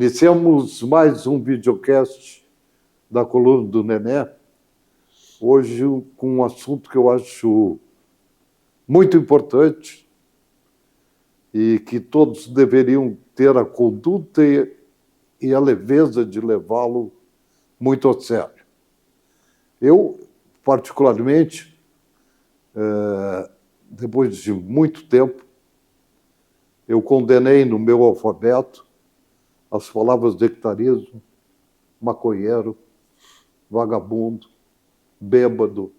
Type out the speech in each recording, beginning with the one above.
Iniciamos mais um videocast da coluna do Nené, hoje com um assunto que eu acho muito importante e que todos deveriam ter a conduta e a leveza de levá-lo muito a sério. Eu, particularmente, depois de muito tempo, eu condenei no meu alfabeto as palavras sectarismo, maconheiro, vagabundo, bêbado,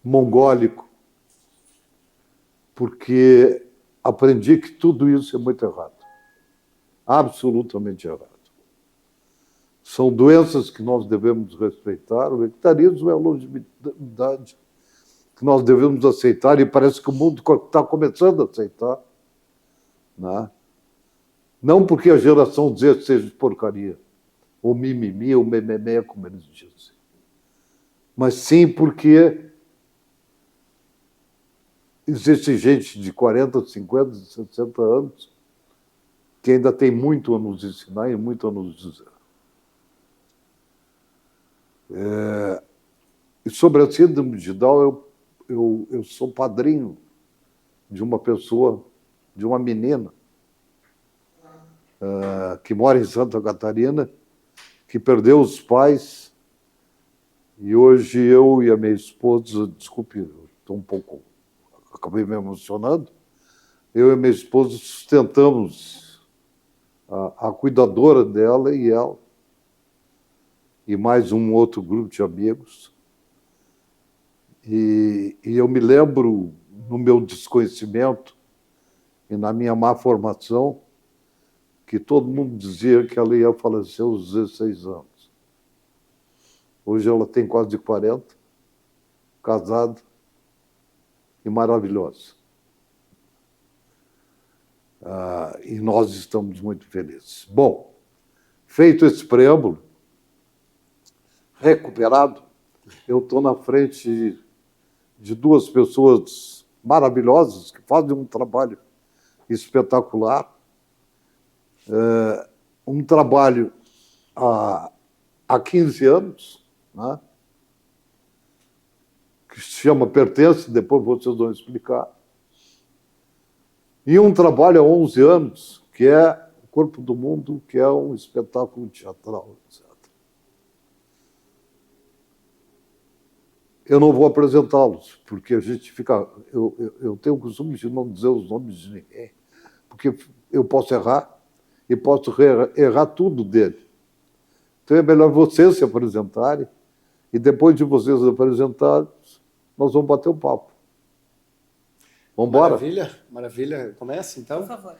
mongólico, porque aprendi que tudo isso é muito errado, absolutamente errado. São doenças que nós devemos respeitar. O sectarismo é a longevidade que nós devemos aceitar, e parece que o mundo está começando a aceitar, né? Não porque a geração Z seja de porcaria, ou mimimi, ou mememé, como eles dizem, mas sim porque existe gente de 40, 50, 60 anos que ainda tem muito a nos ensinar e muito a nos dizer. E sobre a síndrome de Down, eu sou padrinho de uma pessoa, de uma menina, que mora em Santa Catarina, que perdeu os pais, e hoje eu e a minha esposa, desculpe, estou um pouco, acabei me emocionando, eu e a minha esposa sustentamos a cuidadora dela e ela, e mais um outro grupo de amigos. E eu me lembro, no meu desconhecimento e na minha má formação, que todo mundo dizia que ela ia falecer aos 16 anos. Hoje ela tem quase 40, casada e maravilhosa. E nós estamos muito felizes. Bom, feito esse preâmbulo, recuperado, eu estou na frente de duas pessoas maravilhosas que fazem um trabalho espetacular. Um trabalho há 15 anos, né, que se chama Pertence, depois vocês vão explicar, e um trabalho há 11 anos, que é O Corpo do Mundo, que é um espetáculo teatral, etc. Eu não vou apresentá-los, porque a gente fica... Eu tenho o costume de não dizer os nomes de ninguém, porque eu posso errar e posso errar tudo dele. Então é melhor vocês se apresentarem, e depois de vocês se apresentarem, nós vamos bater um papo. Vamos embora? Maravilha, maravilha. Começa, então? Por favor.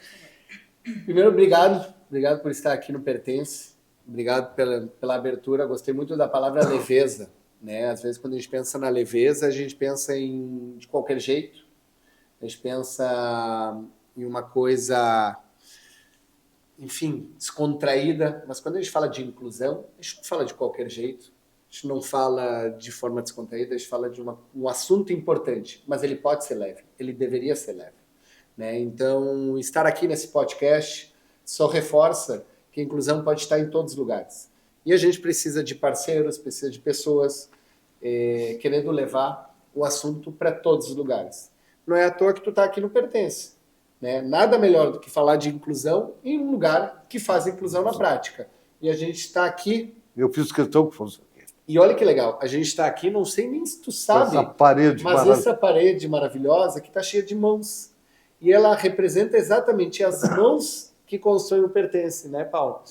Primeiro, obrigado por estar aqui no Pertence, obrigado pela abertura. Gostei muito da palavra leveza, né? Às vezes, quando a gente pensa na leveza, a gente pensa de qualquer jeito, a gente pensa em uma coisa, enfim, descontraída, mas quando a gente fala de inclusão, a gente não fala de qualquer jeito, a gente não fala de forma descontraída, a gente fala de um assunto importante, mas ele pode ser leve, ele deveria ser leve, né? Então, estar aqui nesse podcast só reforça que a inclusão pode estar em todos os lugares. E a gente precisa de parceiros, precisa de pessoas querendo levar o assunto para todos os lugares. Não é à toa que tu está aqui no Pertence, né? Nada melhor do que falar de inclusão em um lugar que faz inclusão na prática. E a gente está aqui... Eu fiz questão que fosse aqui. E olha que legal, a gente está aqui, não sei nem se tu sabe, essa parede maravilhosa que está cheia de mãos. E ela representa exatamente as mãos que constroem o Pertence, né, Paulo?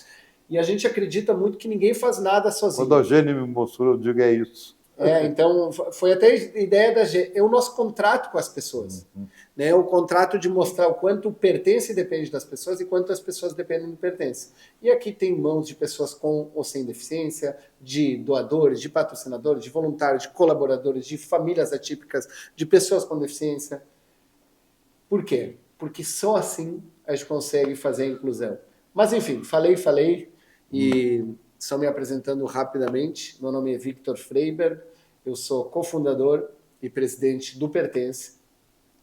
E a gente acredita muito que ninguém faz nada sozinho. Quando a Gênia me mostrou, eu digo, é isso. Então, foi até a ideia da Gênia. É o nosso contrato com as pessoas. Né? O contrato de mostrar o quanto o Pertence depende das pessoas e quanto as pessoas dependem do Pertence. E aqui tem mãos de pessoas com ou sem deficiência, de doadores, de patrocinadores, de voluntários, de colaboradores, de famílias atípicas, de pessoas com deficiência. Por quê? Porque só assim a gente consegue fazer a inclusão. Mas, enfim, falei, e só me apresentando rapidamente. Meu nome é Victor Freiberg, eu sou cofundador e presidente do Pertence,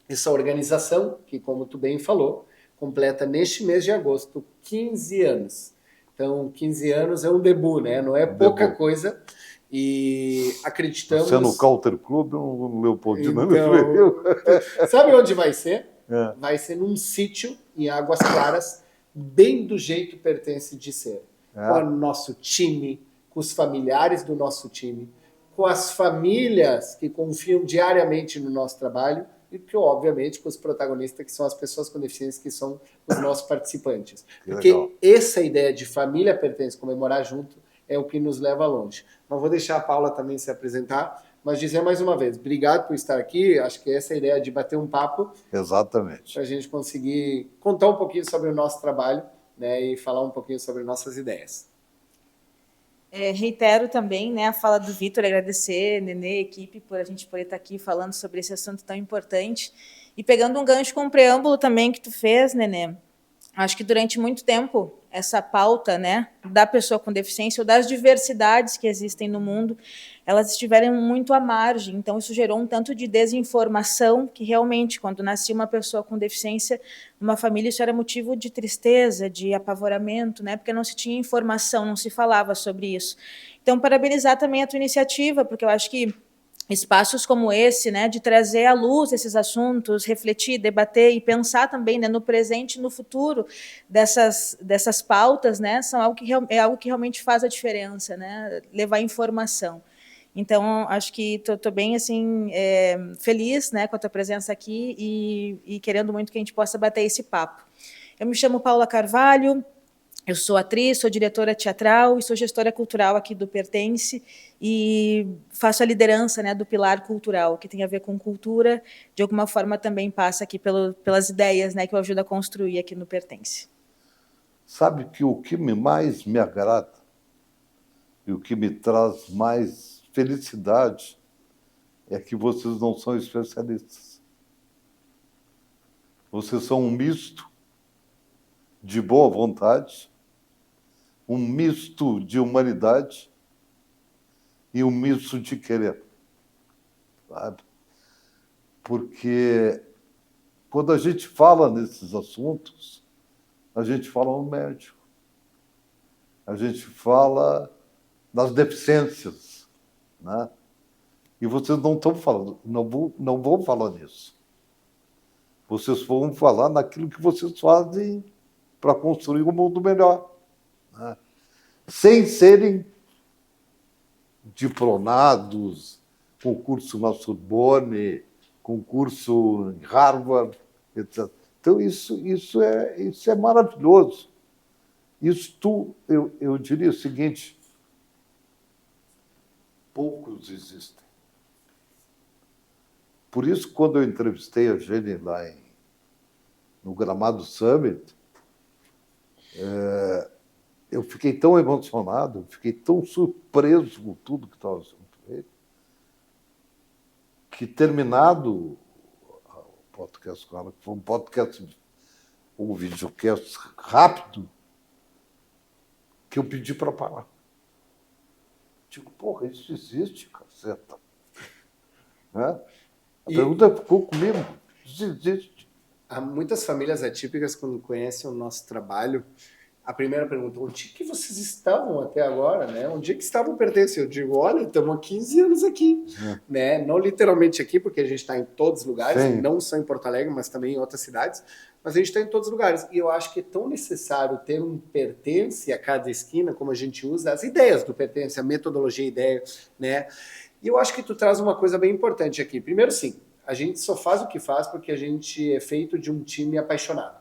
essa organização que, como tu bem falou, completa neste mês de agosto 15 anos. Então, 15 anos é um debut, né? Não é pouca coisa. E acreditamos... Você é no Country Club ou no Leopoldina? Então, sabe onde vai ser? É. Vai ser num sítio em Águas Claras, bem do jeito pertence de ser. Com o nosso time, com os familiares do nosso time, com as famílias que confiam diariamente no nosso trabalho e, que, obviamente, com os protagonistas, que são as pessoas com deficiência, que são os nossos participantes. Porque essa ideia de família pertence, comemorar junto, é o que nos leva longe. Mas vou deixar a Paula também se apresentar, mas dizer mais uma vez, obrigado por estar aqui, acho que essa é a ideia de bater um papo. Exatamente. Para a gente conseguir contar um pouquinho sobre o nosso trabalho, né, e falar um pouquinho sobre nossas ideias. Reitero também, né, a fala do Vitor, agradecer, Nenê, equipe, por a gente poder estar aqui falando sobre esse assunto tão importante. E pegando um gancho com um preâmbulo também que tu fez, Nenê, acho que durante muito tempo essa pauta, né, da pessoa com deficiência ou das diversidades que existem no mundo, elas estiveram muito à margem. Então, isso gerou um tanto de desinformação que realmente, quando nascia uma pessoa com deficiência numa família, isso era motivo de tristeza, de apavoramento, né, porque não se tinha informação, não se falava sobre isso. Então, parabenizar também a tua iniciativa, porque eu acho que espaços como esse, né, de trazer à luz esses assuntos, refletir, debater e pensar também, né, no presente e no futuro dessas pautas, né, são algo que realmente faz a diferença, né, levar informação. Então, acho que estou bem assim, feliz, né, com a tua presença aqui e querendo muito que a gente possa bater esse papo. Eu me chamo Paula Carvalho, eu sou atriz, sou diretora teatral e sou gestora cultural aqui do Pertence e faço a liderança, né, do pilar cultural, que tem a ver com cultura, de alguma forma também passa aqui pelas ideias, né, que eu ajudo a construir aqui no Pertence. Sabe que o que mais me agrada e o que me traz mais felicidade é que vocês não são especialistas. Vocês são um misto de boa vontade, um misto de humanidade e um misto de querer, sabe? Porque quando a gente fala nesses assuntos, a gente fala no médico, a gente fala das deficiências, né? E vocês não estão falando, não vão falar nisso. Vocês vão falar naquilo que vocês fazem para construir um mundo melhor, né? Sem serem diplomados, concurso na Sorbonne, concurso em Harvard, etc. Então, isso é maravilhoso. Eu diria o seguinte, poucos existem. Por isso, quando eu entrevistei a Jenny lá no Gramado Summit, eu fiquei tão emocionado, fiquei tão surpreso com tudo que estava sendo feito, que terminado o podcast com ela, que foi um podcast, um videocast rápido, que eu pedi para parar. Digo, porra, isso existe, caceta. Né? A pergunta ficou comigo, isso existe. Há muitas famílias atípicas, quando conhecem o nosso trabalho, a primeira pergunta, onde que vocês estavam até agora, né? Onde é que estavam pertencendo? Eu digo, olha, estamos há 15 anos aqui, né? Não literalmente aqui, porque a gente está em todos os lugares, Sim. Não só em Porto Alegre, mas também em outras cidades, mas a gente está em todos os lugares. E eu acho que é tão necessário ter um pertence a cada esquina, como a gente usa, as ideias do pertence, a metodologia e ideia, né? E eu acho que tu traz uma coisa bem importante aqui. Primeiro, sim, a gente só faz o que faz porque a gente é feito de um time apaixonado.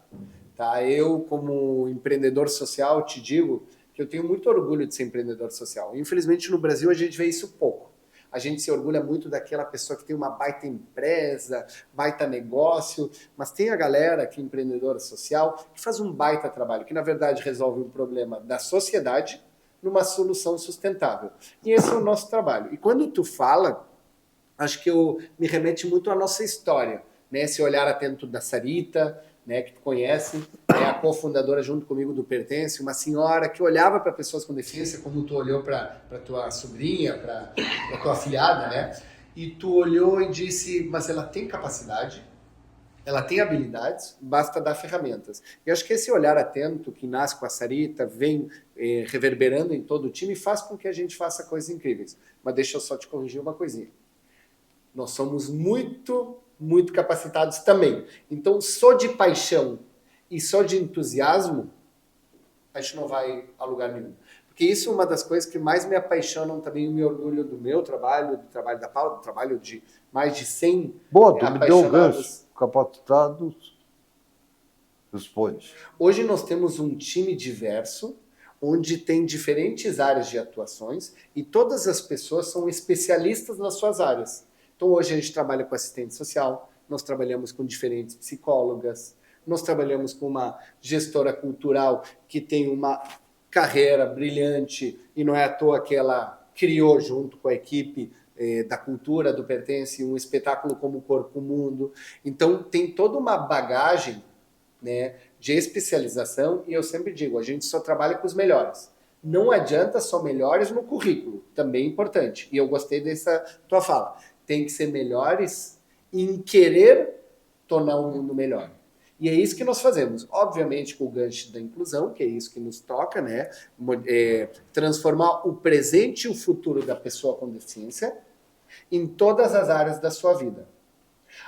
Tá? Eu, como empreendedor social, te digo que eu tenho muito orgulho de ser empreendedor social. Infelizmente, no Brasil, a gente vê isso pouco. A gente se orgulha muito daquela pessoa que tem uma baita empresa, baita negócio, mas tem a galera que é empreendedora social que faz um baita trabalho, que na verdade resolve um problema da sociedade numa solução sustentável. E esse é o nosso trabalho. E quando tu fala, acho que me remete muito à nossa história, né? Esse olhar atento da Sarita, né, que tu conhece, é a cofundadora junto comigo do Pertence, uma senhora que olhava para pessoas com deficiência como tu olhou para tua sobrinha, para tua afilhada, né? E tu olhou e disse, mas ela tem capacidade, Ela tem habilidades, basta dar ferramentas. E acho que esse olhar atento que nasce com a Sarita, vem reverberando em todo o time, faz com que a gente faça coisas incríveis. Mas deixa eu só te corrigir uma coisinha. Nós somos muito, muito capacitados também. Então, só de paixão e só de entusiasmo, a gente não vai a lugar nenhum. Porque isso é uma das coisas que mais me apaixonam também, me orgulho do meu trabalho, do trabalho da Paula, do trabalho de mais de 100 Boa, tu me deu o apaixonados. gancho. Capacitados, responde. Hoje nós temos um time diverso, onde tem diferentes áreas de atuações e todas as pessoas são especialistas nas suas áreas. Então hoje a gente trabalha com assistente social, nós trabalhamos com diferentes psicólogas, nós trabalhamos com uma gestora cultural que tem uma carreira brilhante e não é à toa que ela criou junto com a equipe da cultura, do Pertence, um espetáculo como Corpo Mundo. Então tem toda uma bagagem, né, de especialização e eu sempre digo, a gente só trabalha com os melhores. Não adianta só melhores no currículo, também é importante. E eu gostei dessa tua fala. Tem que ser melhores em querer tornar o mundo melhor. E é isso que nós fazemos. Obviamente com o gancho da inclusão, que é isso que nos toca, né? Transformar o presente e o futuro da pessoa com deficiência em todas as áreas da sua vida.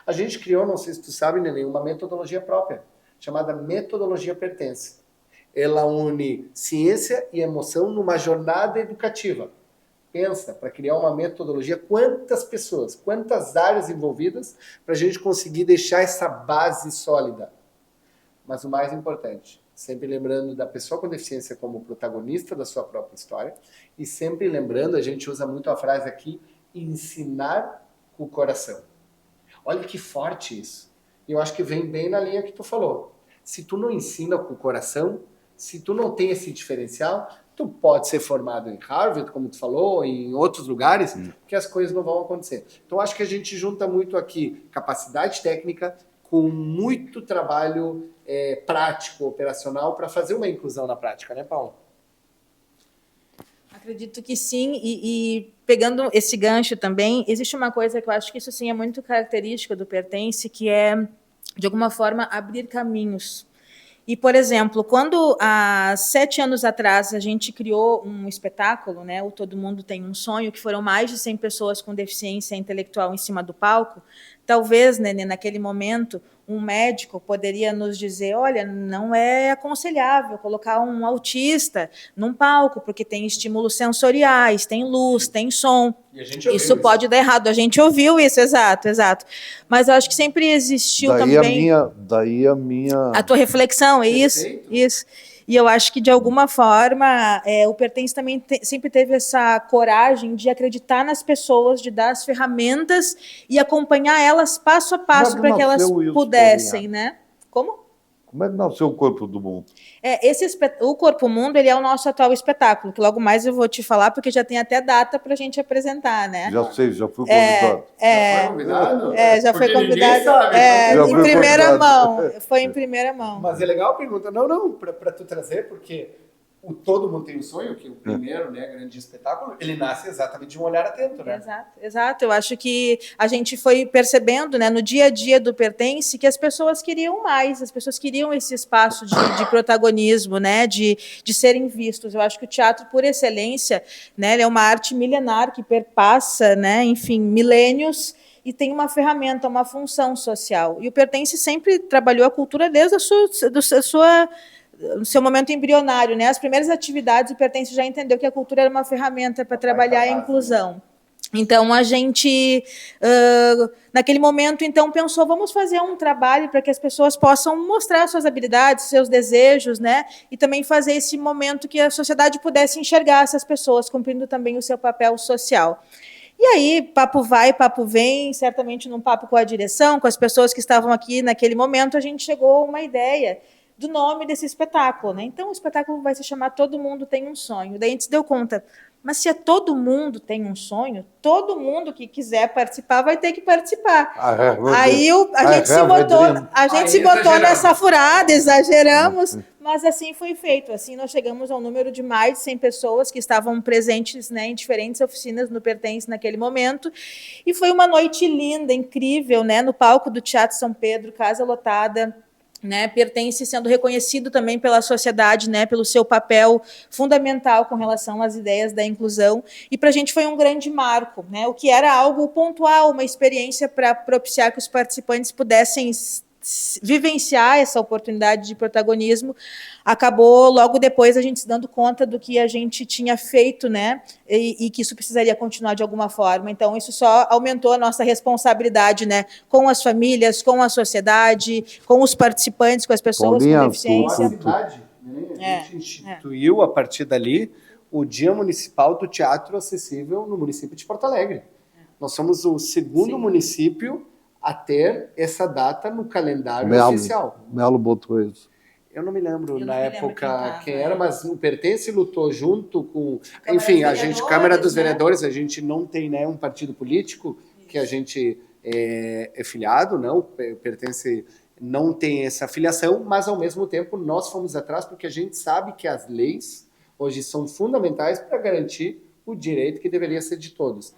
A gente criou, não sei se tu sabe, Neném, uma metodologia própria, chamada Metodologia Pertence. Ela une ciência e emoção numa jornada educativa. Pensa, para criar uma metodologia, quantas pessoas, quantas áreas envolvidas para a gente conseguir deixar essa base sólida. Mas o mais importante, sempre lembrando da pessoa com deficiência como protagonista da sua própria história e sempre lembrando, a gente usa muito a frase aqui, ensinar com o coração. Olha que forte isso. E eu acho que vem bem na linha que tu falou. Se tu não ensina com o coração, se tu não tem esse diferencial, tu pode ser formado em Harvard, como tu falou, em outros lugares, que as coisas não vão acontecer. Então, acho que a gente junta muito aqui capacidade técnica com muito trabalho prático, operacional, para fazer uma inclusão na prática, né, Paulo? Acredito que sim, e pegando esse gancho também, existe uma coisa que eu acho que isso sim é muito característica do Pertence, que é, de alguma forma, abrir caminhos. E, por exemplo, quando há 7 anos atrás a gente criou um espetáculo, né, o Todo Mundo Tem um Sonho, que foram mais de 100 pessoas com deficiência intelectual em cima do palco, talvez, né, naquele momento, um médico poderia nos dizer, olha, não é aconselhável colocar um autista num palco, porque tem estímulos sensoriais, tem luz, tem som. E a gente ouviu Isso pode dar errado. A gente ouviu isso, exato. Mas eu acho que sempre existiu também... Daí a minha... A tua reflexão, é isso? Perfeito. Isso. E eu acho que, de alguma forma, o Pertence também sempre teve essa coragem de acreditar nas pessoas, de dar as ferramentas e acompanhar elas passo a passo para que elas pudessem, né? Como? Como é que nasceu o Corpo do Mundo? O Corpo Mundo, ele é o nosso atual espetáculo, que logo mais eu vou te falar, porque já tem até data para a gente apresentar, né? Já sei, já fui convidado. Já foi convidado? Já foi Porque ninguém convidado. sabe, Já Em fui primeira convidado. mão. Foi em primeira mão. Mas é legal a pergunta. Não, para tu trazer, porque o Todo Mundo Tem um Sonho, que é o primeiro, né, grande espetáculo, ele nasce exatamente de um olhar atento, né? Exato. Eu acho que a gente foi percebendo, né, no dia a dia do Pertence, que as pessoas queriam mais, as pessoas queriam esse espaço de protagonismo, né, de serem vistos. Eu acho que o teatro, por excelência, né, ele é uma arte milenar que perpassa, né, enfim, milênios, e tem uma ferramenta, uma função social. E o Pertence sempre trabalhou a cultura desde o seu momento embrionário, né? As primeiras atividades, o Pertence já entendeu que a cultura era uma ferramenta para trabalhar a inclusão. Então, a gente, naquele momento, então, pensou, vamos fazer um trabalho para que as pessoas possam mostrar suas habilidades, seus desejos, né? E também fazer esse momento que a sociedade pudesse enxergar essas pessoas, cumprindo também o seu papel social. E aí, papo vai, papo vem, certamente num papo com a direção, com as pessoas que estavam aqui naquele momento, a gente chegou a uma ideia do nome desse espetáculo, né? Então o espetáculo vai se chamar Todo Mundo Tem um Sonho. Daí a gente se deu conta, mas se todo mundo tem um sonho, todo mundo que quiser participar vai ter que participar. Aí a gente se botou nessa furada, exageramos, mas assim foi feito. Assim nós chegamos ao número de mais de 100 pessoas que estavam presentes, né, em diferentes oficinas no Pertence naquele momento. E foi uma noite linda, incrível, né, no palco do Teatro São Pedro, casa lotada. Né, Pertence sendo reconhecido também pela sociedade, né, pelo seu papel fundamental com relação às ideias da inclusão, e para a gente foi um grande marco, né, o que era algo pontual, uma experiência para propiciar que os participantes pudessem vivenciar essa oportunidade de protagonismo. Acabou logo depois a gente se dando conta do que a gente tinha feito, né, e que isso precisaria continuar de alguma forma. Então isso só aumentou a nossa responsabilidade, né, com as famílias, com a sociedade, com os participantes, com as pessoas com deficiência. A cidade, né? A gente instituiu a partir dali o Dia Municipal do Teatro Acessível no município de Porto Alegre. Nós somos o segundo município a ter essa data no calendário oficial. Melo botou isso. Eu não me lembro na época quem era, mas o Pertence lutou junto com... Enfim, a gente, Câmara dos Vereadores, a gente não tem, né, um partido político que a gente é filiado, não, o Pertence não tem essa filiação, mas ao mesmo tempo nós fomos atrás porque a gente sabe que as leis hoje são fundamentais para garantir o direito que deveria ser de todos.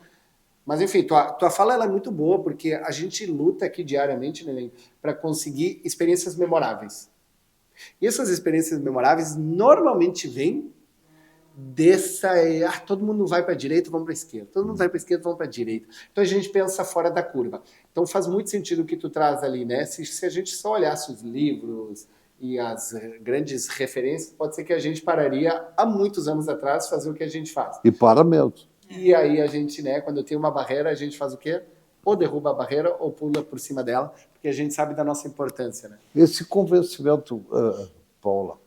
Mas, enfim, tua fala ela é muito boa, porque a gente luta aqui diariamente, Neném, para conseguir experiências memoráveis. E essas experiências memoráveis normalmente vêm dessa... todo mundo vai para a direita, vamos para a esquerda. Todo mundo vai para a esquerda, vamos para a direita. Então a gente pensa fora da curva. Então faz muito sentido o que tu traz ali, né? Se a gente só olhasse os livros e as grandes referências, pode ser que a gente pararia há muitos anos atrás fazer o que a gente faz. E para mesmo. E aí a gente, né, quando tem uma barreira, a gente faz o quê? Ou derruba a barreira ou pula por cima dela, porque a gente sabe da nossa importância, né? Esse convencimento, Paula,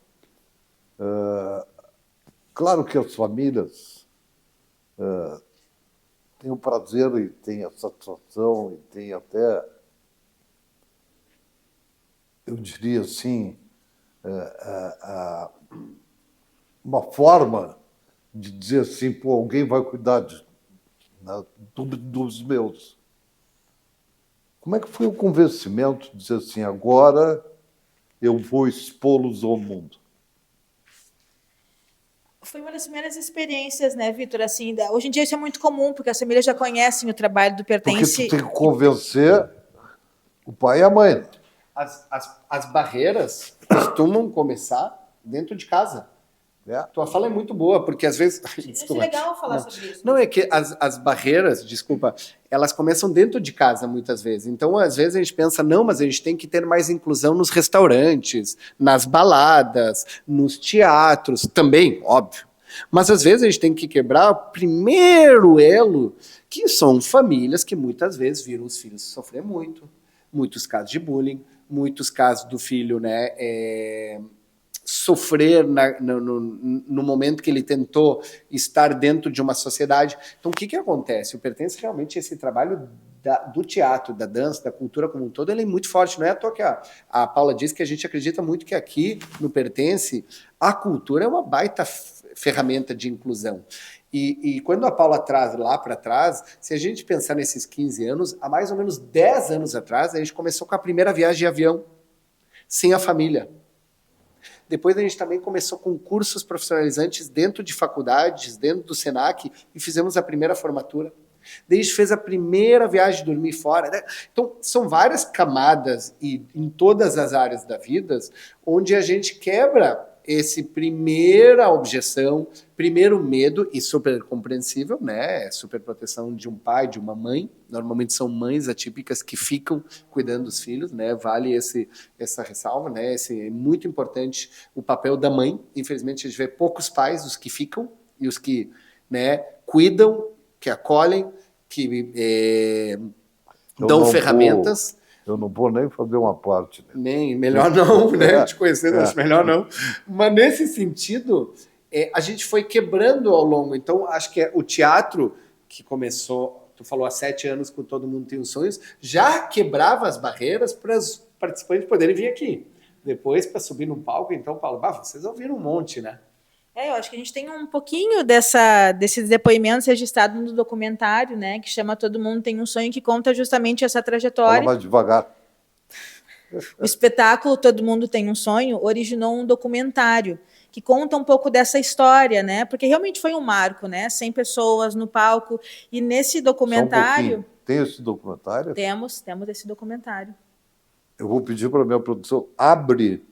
claro que as famílias têm o prazer e têm a satisfação e têm até, eu diria assim, uma forma de dizer assim, pô, alguém vai cuidar dos meus. Como é que foi o convencimento de dizer assim, agora eu vou expô-los ao mundo? Foi uma das primeiras experiências, né, Vitor? Assim, hoje em dia isso é muito comum, porque as famílias já conhecem o trabalho do Pertence. Porque tu tem que convencer o pai e a mãe. As barreiras costumam começar dentro de casa. Tua fala é muito boa, porque às vezes... Isso é legal falar sobre isso. Não, é que as barreiras, desculpa, elas começam dentro de casa muitas vezes. Então, às vezes a gente pensa, não, mas a gente tem que ter mais inclusão nos restaurantes, nas baladas, nos teatros, também, óbvio. Mas às vezes a gente tem que quebrar o primeiro elo, que são famílias que muitas vezes viram os filhos sofrer muito. Muitos casos de bullying, muitos casos do filho, né, sofrer no momento que ele tentou estar dentro de uma sociedade. Então, o que acontece? O Pertence realmente esse trabalho do teatro, da dança, da cultura como um todo, ele é muito forte. Não é à toa que a Paula disse que a gente acredita muito que aqui no Pertence a cultura é uma baita ferramenta de inclusão. E quando a Paula traz lá para trás, se a gente pensar nesses 15 anos, há mais ou menos 10 anos atrás, a gente começou com a primeira viagem de avião, sem a família. Depois a gente também começou com cursos profissionalizantes dentro de faculdades, dentro do Senac, e fizemos a primeira formatura. Daí a gente fez a primeira viagem de dormir fora. Né? Então, são várias camadas e em todas as áreas da vida, onde a gente quebra esse primeira objeção, primeiro medo, e super compreensível, né? Super proteção de um pai, de uma mãe. Normalmente são mães atípicas que ficam cuidando dos filhos, né? Vale essa ressalva, né? É muito importante o papel da mãe. Infelizmente, a gente vê poucos pais, os que ficam e os que, né, cuidam, que acolhem, que dão ferramentas. Eu não vou nem fazer uma parte. Né? Nem, melhor não, né? Te conhecendo, acho melhor não. Mas nesse sentido, a gente foi quebrando ao longo. Então, acho que o teatro, que começou, tu falou há 7 anos com Todo Mundo Tem os Sonhos, já quebrava as barreiras para os participantes poderem vir aqui. Depois, para subir num palco, então, Paulo, vocês ouviram um monte, né? Eu acho que a gente tem um pouquinho desses depoimentos registrados no documentário, né, que chama Todo Mundo Tem um Sonho, que conta justamente essa Fala trajetória. mais devagar. O espetáculo Todo Mundo Tem um Sonho originou um documentário que conta um pouco dessa história, né? Porque realmente foi um marco, né? 100 pessoas no palco. E nesse documentário... Tem esse documentário? Temos esse documentário. Eu vou pedir para a minha produção, abre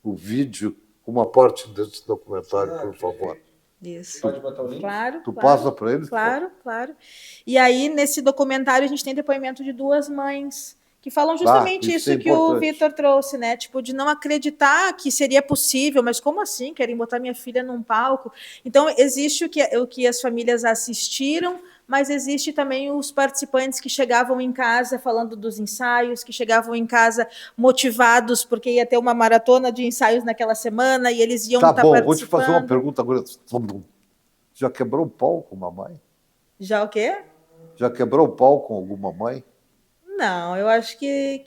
o vídeo com uma parte desse documentário, por favor. Isso. Pode botar o link? Claro. Tu passa para eles? Claro. E aí, nesse documentário, a gente tem depoimento de 2 mães que falam justamente isso é que o importante. Vitor trouxe, né? Tipo, de não acreditar que seria possível, mas como assim? Querem botar minha filha num palco? Então, existe o que as famílias assistiram, mas existe também os participantes que chegavam em casa falando dos ensaios, que chegavam em casa motivados, porque ia ter uma maratona de ensaios naquela semana e eles iam estar participando. Vou te fazer uma pergunta agora. Já quebrou o pau com mamãe? Já o quê? Já quebrou o pau com alguma mãe? Não, eu acho que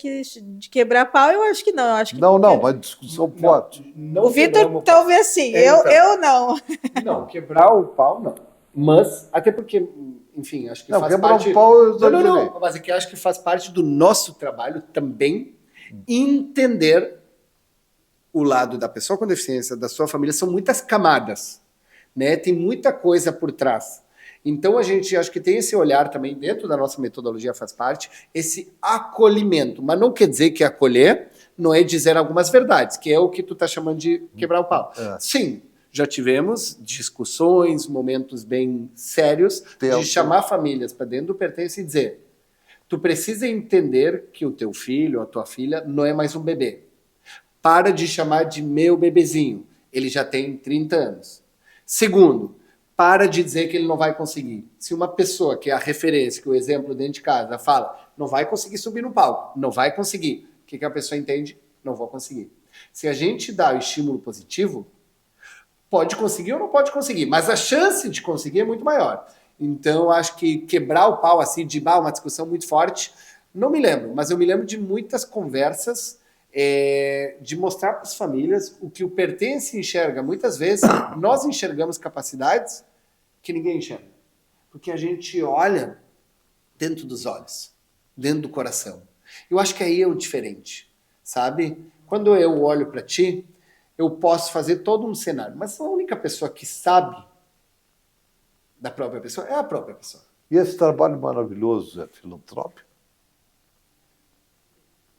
de quebrar pau, eu acho que não. Eu acho que Não, mas discussão forte. o Vitor talvez sim, eu não. Não, quebrar o pau, não. Mas, até porque, enfim, acho que não, faz quebrar parte... o pau, eu não, mas é que acho que faz parte do nosso trabalho também entender o lado da pessoa com deficiência, da sua família, são muitas camadas, né? Tem muita coisa por trás. Então, a gente acho que tem esse olhar também, dentro da nossa metodologia faz parte, esse acolhimento. Mas não quer dizer que acolher não é dizer algumas verdades, que é o que tu tá chamando de quebrar o pau. Sim, já tivemos discussões, momentos bem sérios, de chamar famílias para dentro do Pertence e dizer: tu precisa entender que o teu filho ou a tua filha não é mais um bebê. Para de chamar de meu bebezinho. Ele já tem 30 anos. Segundo, para de dizer que ele não vai conseguir. Se uma pessoa que é a referência, que o exemplo dentro de casa fala, não vai conseguir subir no palco, não vai conseguir. O que a pessoa entende? Não vou conseguir. Se a gente dá o estímulo positivo, pode conseguir ou não pode conseguir, mas a chance de conseguir é muito maior. Então, acho que quebrar o pau assim, de uma discussão muito forte, não me lembro, mas eu me lembro de muitas conversas de mostrar para as famílias o que o Pertence enxerga. Muitas vezes, nós enxergamos capacidades que ninguém enxerga. Porque a gente olha dentro dos olhos, dentro do coração. Eu acho que aí é o diferente, sabe? Quando eu olho para ti, eu posso fazer todo um cenário, mas a única pessoa que sabe da própria pessoa é a própria pessoa. E esse trabalho maravilhoso é filantrópico?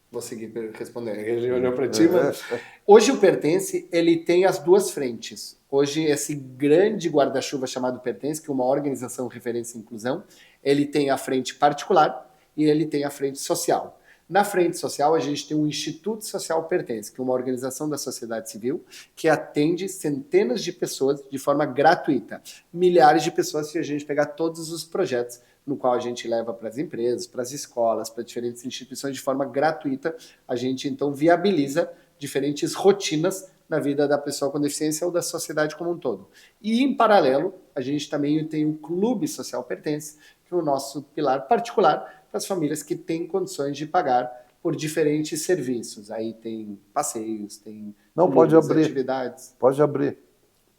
Vou seguir respondendo. Ele olhou para ti, mas... Hoje o Pertence, ele tem as duas frentes. Hoje esse grande guarda-chuva chamado Pertence, que é uma organização referência em inclusão, ele tem a frente particular e ele tem a frente social. Na frente social, a gente tem o Instituto Social Pertence, que é uma organização da sociedade civil que atende centenas de pessoas de forma gratuita. Milhares de pessoas, se a gente pegar todos os projetos no qual a gente leva para as empresas, para as escolas, para diferentes instituições de forma gratuita, a gente então viabiliza diferentes rotinas na vida da pessoa com deficiência ou da sociedade como um todo. E, em paralelo, a gente também tem o Clube Social Pertence, que é o nosso pilar particular para as famílias que têm condições de pagar por diferentes serviços. Aí tem passeios, tem atividades. Pode abrir.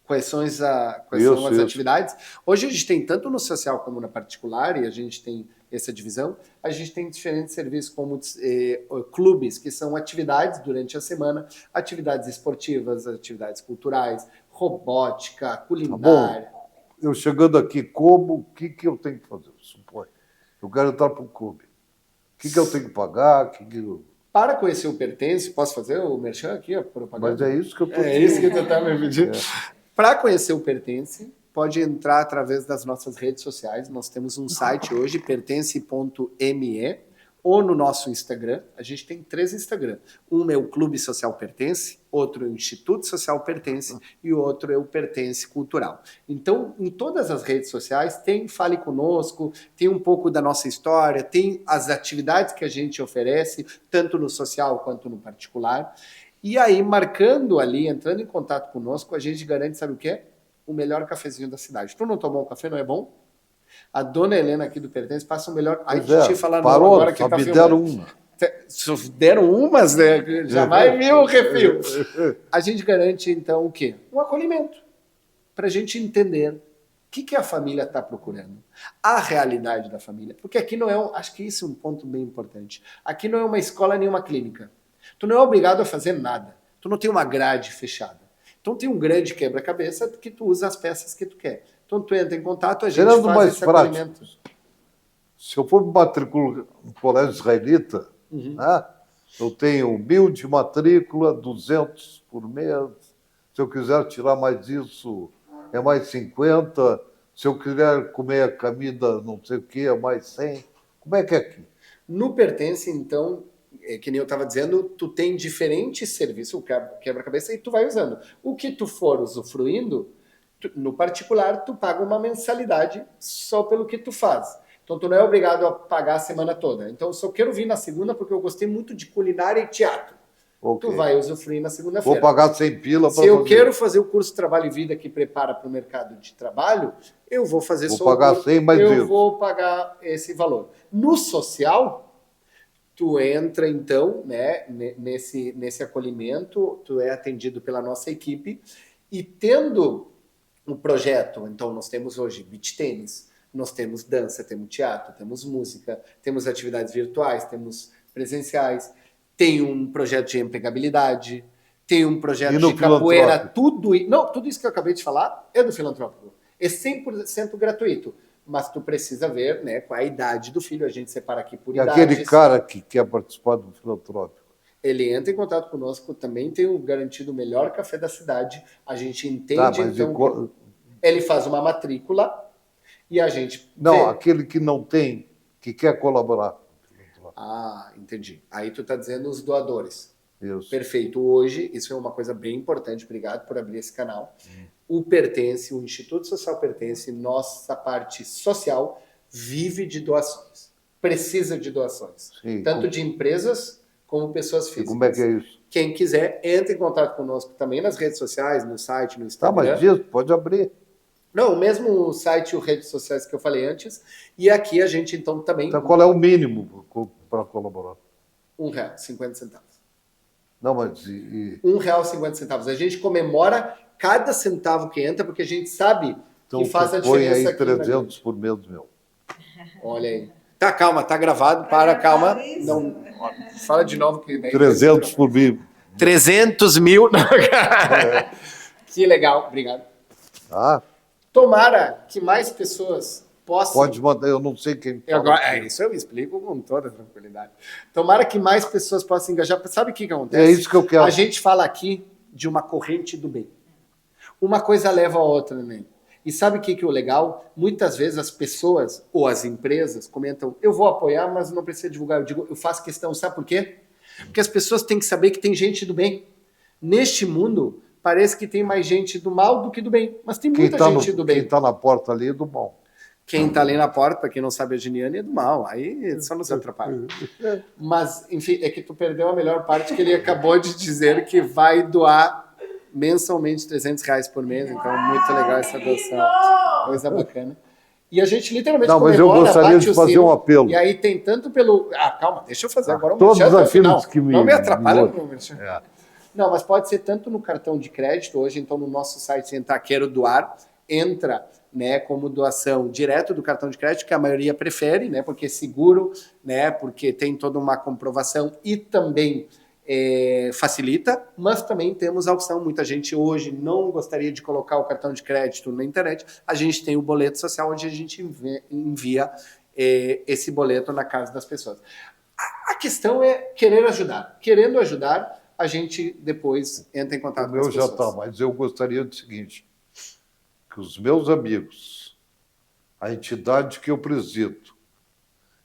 Quais são as atividades? Hoje a gente tem tanto no social como na particular, e a gente tem essa divisão. A gente tem diferentes serviços como clubes, que são atividades durante a semana, atividades esportivas, atividades culturais, robótica, culinária. Tá bom. Eu chegando aqui, o que eu tenho que fazer? Supõe. Eu quero entrar para um clube. O que eu tenho que pagar? Para conhecer o Pertence, posso fazer o merchan aqui? A propaganda? Mas é isso que eu estou dizendo. É isso que tu está me pedindo. Para conhecer o Pertence, pode entrar através das nossas redes sociais. Nós temos um site hoje, pertence.me, ou no nosso Instagram. A gente tem 3 Instagram. Um é o Clube Social Pertence, outro é o Instituto Social Pertence e o outro é o Pertence Cultural. Então, em todas as redes sociais, tem Fale Conosco, tem um pouco da nossa história, tem as atividades que a gente oferece, tanto no social quanto no particular. E aí, marcando ali, entrando em contato conosco, a gente garante, sabe o quê? O melhor cafezinho da cidade. Tu não tomou um café, não é bom? A dona Helena aqui do Pertence passa o melhor... Ai, Parou, agora que só tá me filmando. deram uma. Deram umas, né? Já vai 1000 refil. A gente garante, então, o quê? Um acolhimento. Para a gente entender o que a família está procurando. A realidade da família. Porque aqui não é, acho que isso é um ponto bem importante. Aqui não é uma escola nem uma clínica. Tu não é obrigado a fazer nada. Tu não tem uma grade fechada. Então tem um grande quebra-cabeça que tu usa as peças que tu quer. Então tu entra em contato, a gente Gerando faz mais esse acolhimento. Se eu for me matricular no colégio israelita, né, eu tenho 1.000 de matrícula, 200 por mês. Se eu quiser tirar mais isso, é mais 50. Se eu quiser comer a comida não sei o que, é mais 100. Como é que é aqui? No Pertence, então, que nem eu estava dizendo, tu tem diferentes serviços, o quebra-cabeça, e tu vai usando. O que tu for usufruindo, no particular, tu paga uma mensalidade só pelo que tu faz. Então, tu não é obrigado a pagar a semana toda. Então, eu só quero vir na segunda porque eu gostei muito de culinária e teatro. Okay. Tu vai usufruir na segunda-feira. Vou pagar 100 pila para Se eu quero fazer o curso Trabalho e Vida que prepara para o mercado de trabalho, eu vou fazer vou só pagar 100 mais eu isso. vou pagar esse valor. No social, tu entra, então, né, nesse acolhimento, tu é atendido pela nossa equipe e tendo um projeto, então nós temos hoje beach tênis, nós temos dança, temos teatro, temos música, temos atividades virtuais, temos presenciais, tem um projeto de empregabilidade, tem um projeto de capoeira, tudo isso que eu acabei de falar é do filantrópico. É 100% gratuito. Mas tu precisa ver, né, qual é a idade do filho, a gente separa aqui por idades. E aquele cara que quer participar do filantrópico? Ele entra em contato conosco, também tem o garantido melhor café da cidade, a gente entende, então, ele faz uma matrícula e a gente... Não, aquele que não tem, que quer colaborar. Ah, entendi. Aí tu tá dizendo os doadores. Isso. Perfeito. Hoje, isso é uma coisa bem importante, obrigado por abrir esse canal. O Pertence, o Instituto Social Pertence, nossa parte social, vive de doações. Precisa de doações. Sim, tanto de empresas como pessoas físicas. E como é que é isso? Quem quiser, entre em contato conosco também nas redes sociais, no site, no Instagram. Tá, mas diz, pode abrir. Não, o mesmo site e redes sociais que eu falei antes. E aqui a gente, então, também... Então, qual é o mínimo para colaborar? R$ 1,50. Não, mas... R$ 1,50. A gente comemora cada centavo que entra, porque a gente sabe então, que faz a diferença aí aqui. 300 por mês, meu. Olha aí. Tá, calma, tá gravado. Calma. Não, fala de novo. Que 300 por mês. 300 mil. Que legal, obrigado. Ah, tomara que mais pessoas possam... Pode mandar, eu não sei quem... Agora, isso eu explico com toda tranquilidade. Tomara que mais pessoas possam engajar. Sabe o que acontece? É isso que eu quero. A gente fala aqui de uma corrente do bem. Uma coisa leva a outra, né? E sabe o que é o legal? Muitas vezes as pessoas ou as empresas comentam, eu vou apoiar, mas não precisa divulgar. Eu digo, eu faço questão, sabe por quê? Porque as pessoas têm que saber que tem gente do bem. Neste mundo, parece que tem mais gente do mal do que do bem. Mas tem muita gente do bem. Quem está na porta ali é do mal. Quem está ali na porta, para quem não sabe, a Giniane é do mal. Aí só nos atrapalha. Mas, enfim, é que tu perdeu a melhor parte, que ele acabou de dizer que vai doar mensalmente R$300 por mês. Então, muito legal essa doação. Coisa bacana. E a gente literalmente não, mas eu gostaria de fazer um apelo. E aí tem tanto pelo... Ah, calma, deixa eu fazer agora um todos aqueles que não me atrapalha. Não, mas pode ser tanto no cartão de crédito, hoje, então, no nosso site, entrar Quero Doar, entra, né, como doação direto do cartão de crédito, que a maioria prefere, né, porque é seguro, né, porque tem toda uma comprovação e também facilita, mas também temos a opção, muita gente hoje não gostaria de colocar o cartão de crédito na internet, a gente tem o boleto social, onde a gente envia esse boleto na casa das pessoas. A questão é querer ajudar. Querendo ajudar, a gente depois entra em contato com as pessoas. O meu já está, mas eu gostaria do seguinte, que os meus amigos, a entidade que eu presido,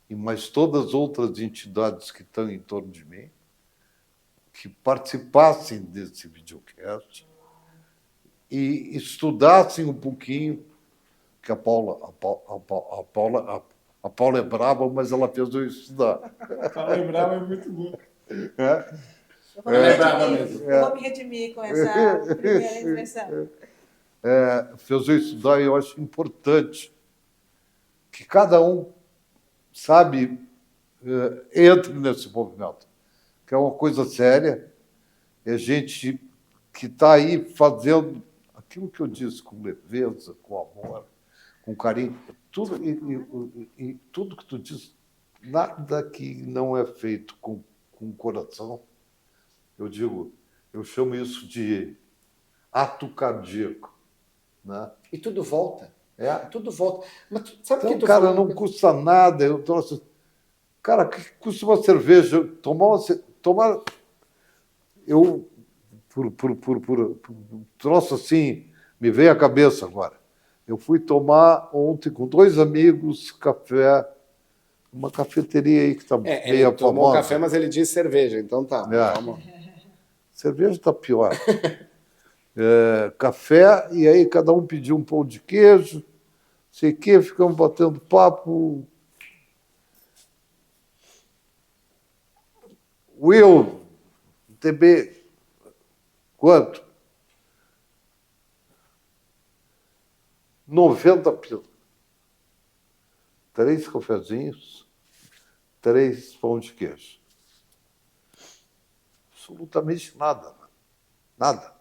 e mais todas as outras entidades que estão em torno de mim, que participassem desse videocast e estudassem um pouquinho, que a Paula é brava, mas ela fez eu estudar. A Paula é brava, é muito bom. Eu vou me redimir com essa primeira impressão. Fez eu estudar e eu acho importante que cada um, sabe, entre nesse movimento, que é uma coisa séria, é gente que está aí fazendo aquilo que eu disse com leveza, com amor, com carinho, tudo, e tudo que tu diz, nada que não é feito com o coração, eu chamo isso de ato cardíaco, né? E tudo volta. É. Tudo volta. Mas sabe Então, que tu cara, falou? não custa nada. Eu trouxe. Cara, que custa uma cerveja? Tomar. Eu, por troço assim, me veio à cabeça agora. Eu fui tomar ontem com 2 amigos café, uma cafeteria aí que está Ele meio tomou famosa. café, mas ele disse cerveja, então tá. É. Calma. Cerveja está pior. Café, e aí cada um pediu um pão de queijo, sei o quê, ficamos batendo papo. Will, TB, quanto? 90 pila. 3 cafezinhos, 3 pão de queijo. Absolutamente nada. Né? Nada.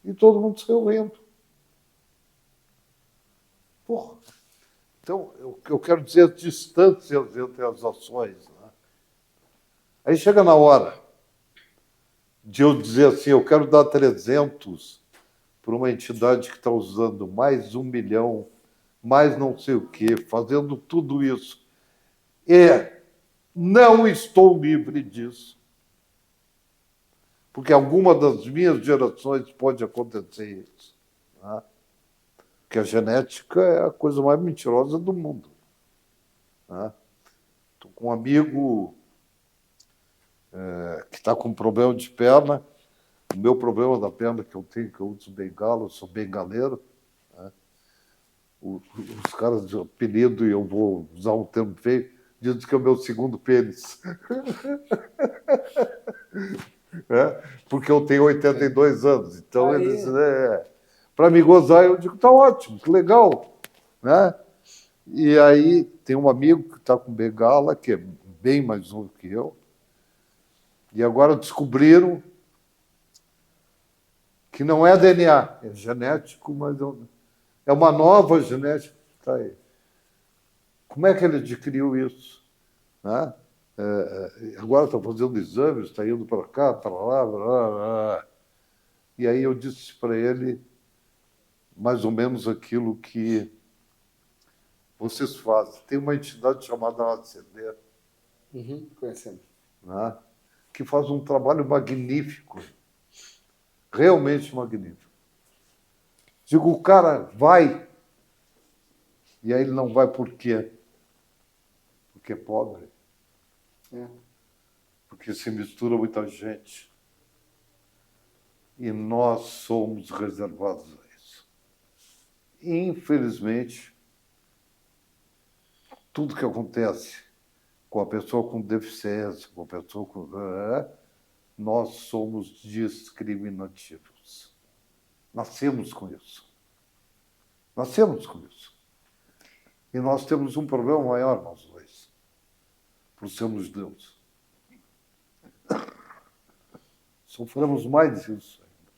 E todo mundo saiu rindo. Porra. Então, eu quero dizer as distâncias entre as ações. Né? Aí chega na hora de eu dizer assim, eu quero dar 300 para uma entidade que está usando mais 1 milhão, mais não sei o quê, fazendo tudo isso. Não estou livre disso. Porque alguma das minhas gerações pode acontecer isso. Né? Porque a genética é a coisa mais mentirosa do mundo. Né? Estou com um amigo que está com problema de perna. O meu problema da perna que eu tenho, que eu uso bengala, eu sou bengaleiro. Né? Os caras de apelido, e eu vou usar um termo feio, dizem que é o meu segundo pênis. Porque eu tenho 82 anos. Então, eles... para me gozar, eu digo, tá ótimo, que legal. Né? E aí tem um amigo que está com bengala, que é bem mais novo que eu, e agora descobriram que não é DNA, é genético, mas é uma nova genética que está aí. Como é que ele adquiriu isso? Né? Agora está fazendo exames, está indo para cá, para lá. E aí eu disse para ele mais ou menos aquilo que vocês fazem. Tem uma entidade chamada ACD, Conhecendo. né? Que faz um trabalho magnífico, realmente magnífico. Digo, o cara vai, e aí ele não vai por quê? Porque é pobre. Porque se mistura muita gente. E nós somos reservados a isso. Infelizmente, tudo que acontece com a pessoa com deficiência, com a pessoa com... nós somos discriminativos. Nascemos com isso. Nascemos com isso. E nós temos um problema maior, nós dois, por sermos Deus. Sofremos mais disso ainda.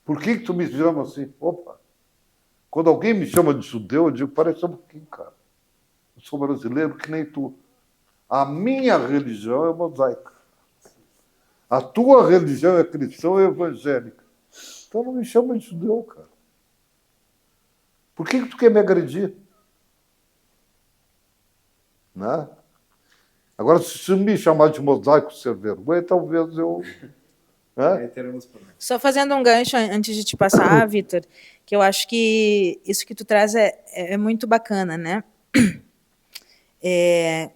Por que tu me chama assim? Opa! Quando alguém me chama de judeu, eu digo, parece um pouquinho, cara. Eu sou brasileiro que nem tu. A minha religião é mosaica. A tua religião é cristã ou evangélica. Então não me chama de judeu, cara. Por que tu quer me agredir? Né? Agora, se me chamar de mosaico ser vergonha, talvez eu... Aí teremos problema. Só fazendo um gancho antes de te passar, Vitor, que eu acho que isso que tu traz é muito bacana, né?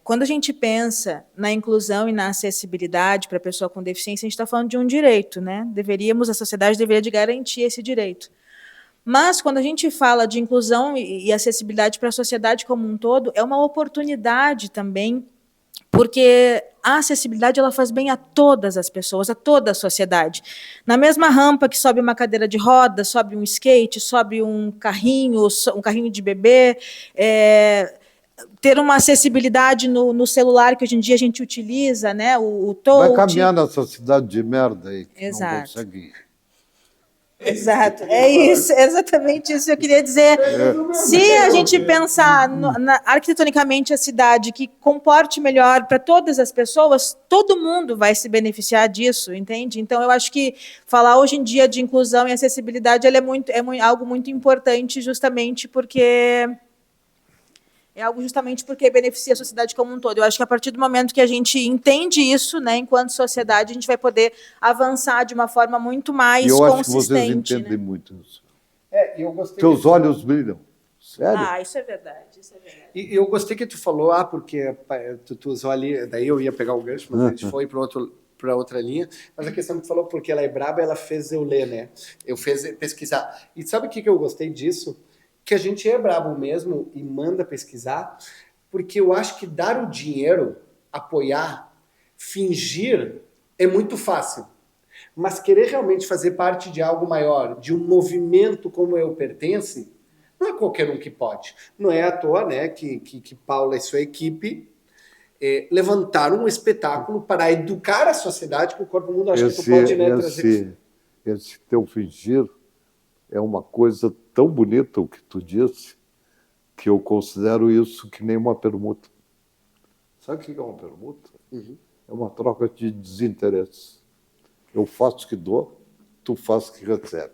Quando a gente pensa na inclusão e na acessibilidade para a pessoa com deficiência, a gente está falando de um direito, né? A sociedade deveria de garantir esse direito. Mas, quando a gente fala de inclusão e acessibilidade para a sociedade como um todo, é uma oportunidade também, porque a acessibilidade ela faz bem a todas as pessoas, a toda a sociedade. Na mesma rampa que sobe uma cadeira de roda, sobe um skate, sobe um carrinho de bebê, ter uma acessibilidade no celular que hoje em dia a gente utiliza, né? O touch. Vai caminhar nessa cidade de merda aí, que não Exato. consegue ir. Exato, é isso, é exatamente isso que eu queria dizer. Se a gente pensar arquitetonicamente a cidade que comporte melhor para todas as pessoas, todo mundo vai se beneficiar disso, entende? Então, eu acho que falar hoje em dia de inclusão e acessibilidade ela algo muito importante, justamente porque beneficia a sociedade como um todo. Eu acho que a partir do momento que a gente entende isso, né, enquanto sociedade, a gente vai poder avançar de uma forma muito mais E eu acho que consistente. vocês entendem né? muito isso. Eu gostei. Teus olhos brilham. Sério? Ah, isso é verdade, isso é verdade. E eu gostei que tu falou, porque tu usou ali, daí eu ia pegar o gancho, mas a gente foi para outra linha. Mas a questão que tu falou, porque ela é braba, ela fez eu ler, né? Eu fiz pesquisar. E sabe o que eu gostei disso? Que a gente é brabo mesmo e manda pesquisar, porque eu acho que dar o dinheiro, apoiar, fingir, é muito fácil. Mas querer realmente fazer parte de algo maior, de um movimento como eu pertence, não é qualquer um que pode. Não é à toa, né, que Paula e sua equipe levantaram um espetáculo para educar a sociedade com o Corpo Mundo. Acho que tu pode, né, trazer... Esse teu fingir é uma coisa tão bonita, o que tu disse, que eu considero isso que nem uma permuta. Sabe o que é uma permuta? Uhum. É uma troca de desinteresse. Eu faço o que dou, tu faz o que recebe.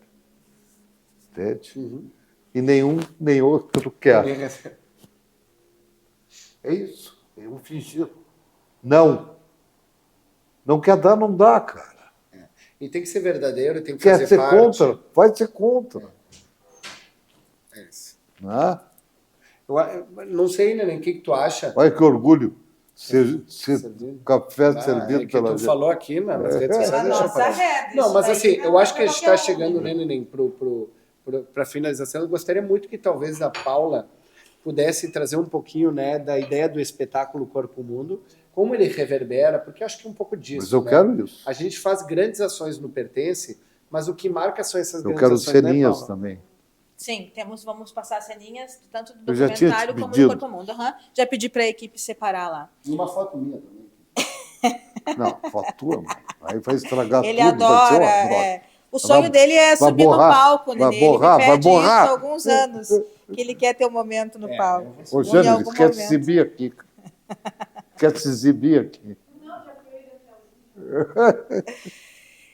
Entende? Uhum. E nenhum nem outro quer. É isso, é um fingir. Não. Não quer dar, não dá, cara. E tem que ser verdadeiro, tem que Quer fazer ser parte. contra? Vai ser contra. É isso. Não é? Eu não sei, né, o que tu acha? Olha que orgulho. Ser Servido. café servido É que pela tu gente. falou aqui nas redes sociais. Pela deixa eu nossa falar. rede, Não, isso mas daí assim, não eu é acho que a pra gente está qualquer um, chegando, né, Neném, para finalização. Eu gostaria muito que talvez a Paula pudesse trazer um pouquinho, né, da ideia do espetáculo Corpo Mundo, como ele reverbera, porque eu acho que é um pouco disso. Mas eu né? quero isso. A gente faz grandes ações no Pertence, mas o que marca são essas Eu grandes quero ações, né, ceninhas Paula? também. Sim, vamos passar ceninhas, tanto do Eu já tinha te documentário como do pedido. Corpo Mundo. Uhum. Já pedi para a equipe separar lá. E uma foto minha também. Não, fatura, mano. Aí vai estragar Ele tudo, vai ser adora. uma droga. É. O sonho Vai- dele é vai subir borrar, no palco, vai Nenê. borrar, Ele vai me pede isso borrar. há alguns anos, que ele quer ter um momento no palco. Ô, Em Jânio, algum quer se momento. exibir aqui. Quer se exibir aqui.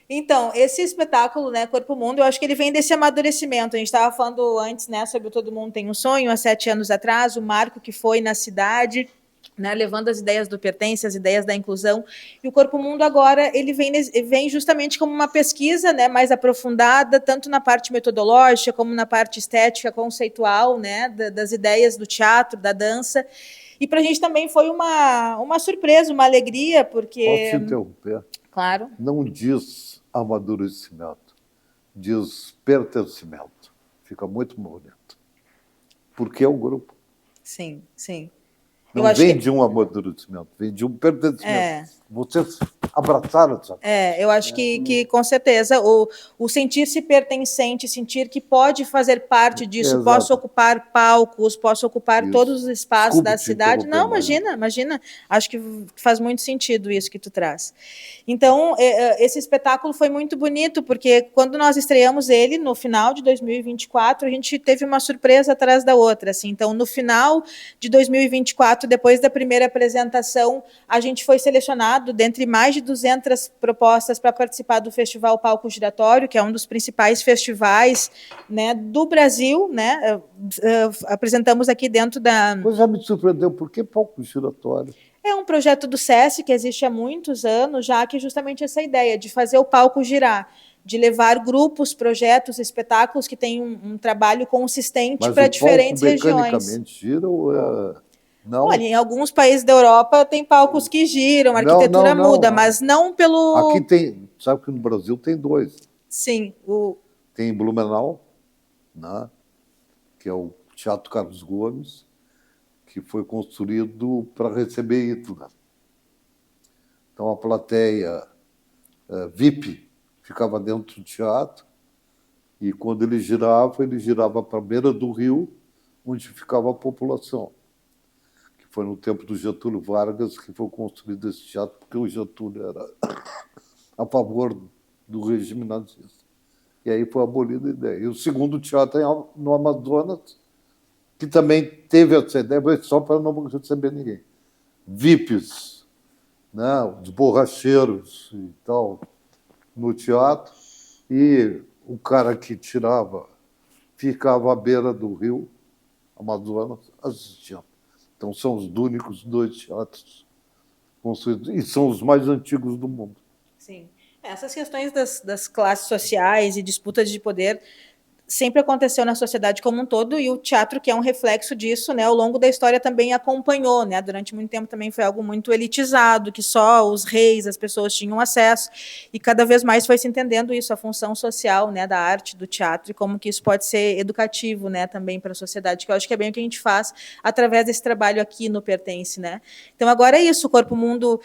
Então, esse espetáculo, né, Corpo Mundo, eu acho que ele vem desse amadurecimento. A gente estava falando antes, né, sobre o Todo Mundo Tem um Sonho, há 7 anos atrás, o marco que foi na cidade, né, levando as ideias do pertence, as ideias da inclusão. E o Corpo Mundo agora ele vem justamente como uma pesquisa, né, mais aprofundada, tanto na parte metodológica como na parte estética, conceitual, né, das ideias do teatro, da dança. E para a gente também foi uma surpresa, uma alegria, porque... Posso te interromper? Claro. Não diz amadurecimento, diz pertencimento. Fica muito bonito. Porque é o grupo. Sim, sim. Não Eu acho vem que- de um amadurecimento, vem de um pertencimento. É. Vocês abraçaram essa Eu acho que com certeza o sentir-se pertencente, sentir que pode fazer parte disso, Exato. posso ocupar palcos, posso ocupar Isso. todos os espaços Desculpe da te cidade. interromper, Não, Maria. imagina. Acho que faz muito sentido isso que tu traz. Então, esse espetáculo foi muito bonito, porque quando nós estreamos ele, no final de 2024, a gente teve uma surpresa atrás da outra. Assim. Então, no final de 2024, depois da primeira apresentação, a gente foi selecionado dentre mais de 200 propostas para participar do Festival Palco Giratório, que é um dos principais festivais, né, do Brasil. Né? Apresentamos aqui dentro da... Pois já me surpreendeu, por que palco giratório? É um projeto do SESC que existe há muitos anos, já que justamente essa ideia de fazer o palco girar, de levar grupos, projetos, espetáculos que têm um trabalho consistente Mas para o diferentes palco regiões. mecanicamente gira ou é... Não? Olha, em alguns países da Europa tem palcos que giram, a arquitetura não. muda, mas não pelo... Aqui tem, sabe que no Brasil tem 2. Sim, Tem em Blumenau, né, que é o Teatro Carlos Gomes, que foi construído para receber Hitler. Então a plateia VIP ficava dentro do teatro e quando ele girava para a beira do rio, onde ficava a população. Que foi no tempo do Getúlio Vargas que foi construído esse teatro, porque o Getúlio era a favor do regime nazista. E aí foi abolida a ideia. E o segundo teatro é no Amazonas, que também teve essa ideia, mas só para não receber ninguém. VIPs, né, os borracheiros e tal, no teatro, e o cara que tirava ficava à beira do rio Amazonas assistindo. Então são os únicos 2 teatros construídos, e são os mais antigos do mundo. Sim. Essas questões das classes sociais e disputas de poder sempre aconteceu na sociedade como um todo, e o teatro, que é um reflexo disso, né, ao longo da história também acompanhou, né, durante muito tempo também foi algo muito elitizado, que só os reis, as pessoas tinham acesso, e cada vez mais foi se entendendo isso, a função social, né, da arte, do teatro, e como que isso pode ser educativo, né, também para a sociedade, que eu acho que é bem o que a gente faz através desse trabalho aqui no Pertence, né. Então agora é isso, o Corpo Mundo